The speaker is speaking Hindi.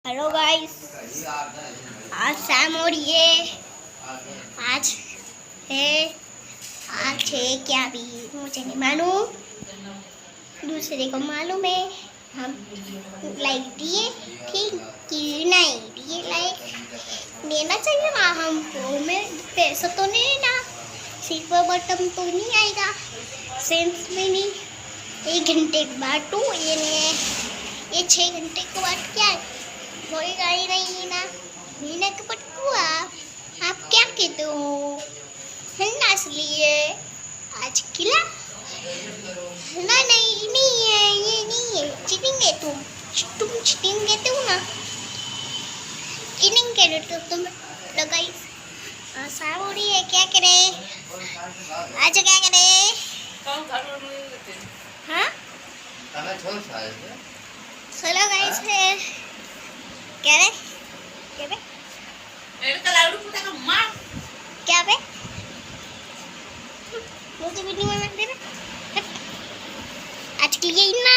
हेलो गाइस, आज शाम हो रही है। आज है क्या भी मुझे नहीं मालूम, दूसरे को मालूम है। हम लाइक दिए ठीक कि नहीं दिए, लाइक देना चाहिए ना हमको। मैं पैसा तो नहीं ना, सिर्फ बटन तो नहीं आएगा सेंस में नहीं। 1 घंटे के बाद तो ये 6 घंटे के बाद क्या होएगा ही नहीं ना। मीना के पटकुआ, आप क्या कहते हो? हन्ना इसलिए आज किला ना, नहीं है, ये नहीं है। चीटिंग है तुम चीटिंग कहते हो ना, चीटिंग कह रहे हो तुम। तो गाइस शाम हो रही है, क्या करें आज, क्या करें? हाँ चलो गाइस, क्या रे क्या बे क्या बे मुझे वीडियो में मत देना आज के लिए इतना।